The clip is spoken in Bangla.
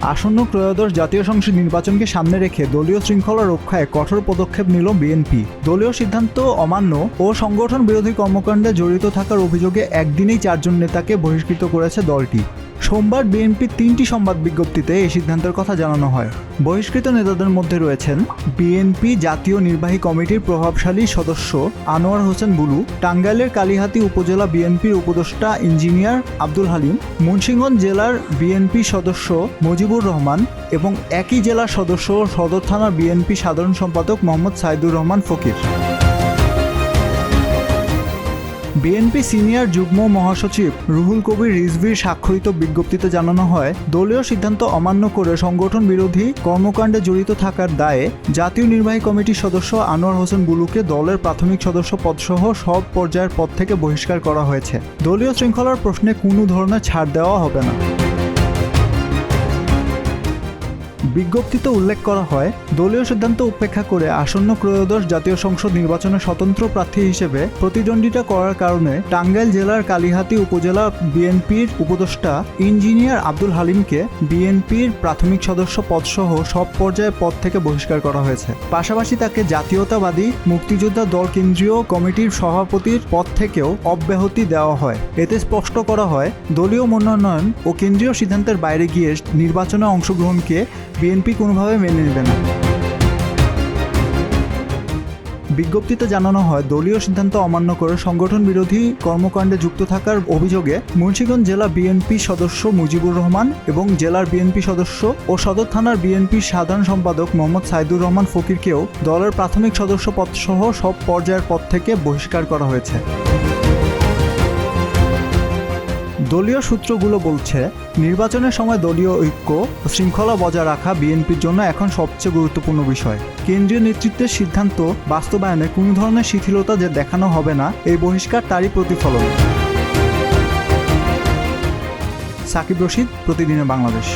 আসন্ন ত্রয়োদশ জাতীয় সংসদ নির্বাচনকে সামনে রেখে দলীয় শৃঙ্খলা রক্ষায় কঠোর পদক্ষেপ নিল বিএনপি। দলীয় সিদ্ধান্ত অমান্য ও সংগঠন বিরোধী কর্মকাণ্ডে জড়িত থাকার অভিযোগে একদিনেই 4 জন নেতাকে বহিষ্কৃত করেছে দলটি। সোমবার বিএনপির 3টি সংবাদ বিজ্ঞপ্তিতে এই সিদ্ধান্তের কথা জানানো হয়। বহিষ্কৃত নেতাদের মধ্যে রয়েছেন বিএনপি জাতীয় নির্বাহী কমিটির প্রভাবশালী সদস্য আনোয়ার হোসেন বুলু, টাঙ্গাইলের কালিহাতী উপজেলা বিএনপির উপদেষ্টা ইঞ্জিনিয়ার আব্দুল হালিম, মুন্সিগঞ্জ জেলার বিএনপি সদস্য মুজিবুর রহমান এবং একই জেলার সদস্য সদর থানা বিএনপি সাধারণ সম্পাদক মোহাম্মদ সাইদুর রহমান ফকির। বিএনপি সিনিয়র যুগ্ম মহাসচিব রুহুল কবির রিজভীর স্বাক্ষরিত বিজ্ঞপ্তিতে জানানো হয়, দলীয় সিদ্ধান্ত অমান্য করে সংগঠন বিরোধী কর্মকাণ্ডে জড়িত থাকার দায়ে জাতীয় নির্বাহী কমিটির সদস্য আনোয়ার হোসেন বুলুকে দলের প্রাথমিক সদস্য পদসহ সব পর্যায়ের পদ থেকে বহিষ্কার করা হয়েছে। দলীয় শৃঙ্খলার প্রশ্নে কোনো ধরনের ছাড় দেওয়া হবে না। বিজ্ঞপ্তিতে উল্লেখ করা হয়, দলীয় সিদ্ধান্ত উপেক্ষা করে আসন্ন ত্রয়োদশ জাতীয় সংসদ নির্বাচনে স্বতন্ত্র প্রার্থী হিসেবে প্রতিদ্বন্দ্বিতা করার কারণে টাঙ্গাইল জেলার কালিহাতী উপজেলা বিএনপির উপদেষ্টা ইঞ্জিনিয়ার আব্দুল হালিমকে বিএনপির প্রাথমিক সদস্য পদসহ সব পর্যায়ের পদ থেকে বহিষ্কার করা হয়েছে। পাশাপাশি তাকে জাতীয়তাবাদী মুক্তিযোদ্ধা দল কেন্দ্রীয় কমিটির সভাপতির পদ থেকেও অব্যাহতি দেওয়া হয়। এতে স্পষ্ট করা হয়, দলীয় মনোনয়ন ও কেন্দ্রীয় সিদ্ধান্তের বাইরে গিয়ে নির্বাচনে অংশগ্রহণকে বিএনপি কোনোভাবে মেনে নেবে না। বিজ্ঞপ্তিতে জানানো হয়, দলীয় সিদ্ধান্ত অমান্য করে সংগঠন বিরোধী কর্মকাণ্ডে যুক্ত থাকার অভিযোগে মুন্সিগঞ্জ জেলা বিএনপি সদস্য মুজিবুর রহমান এবং জেলার বিএনপি সদস্য ও সদর থানার বিএনপির সাধারণ সম্পাদক মোহাম্মদ সাইদুর রহমান ফকিরকেও দলের প্রাথমিক সদস্য পদসহ সব পর্যায়ের পদ থেকে বহিষ্কার করা হয়েছে। দলীয় সূত্রগুলো বলছে, নির্বাচনের সময় দলীয় ঐক্য ও শৃঙ্খলা বজায় রাখা বিএনপির জন্য এখন সবচেয়ে গুরুত্বপূর্ণ বিষয়। কেন্দ্রীয় নেতৃত্বের সিদ্ধান্ত বাস্তবায়নে কোনো ধরনের শিথিলতা যে দেখানো হবে না, এই বহিষ্কার তারই প্রতিফলন। সাকিব রশিদ, প্রতিদিনের বাংলাদেশ।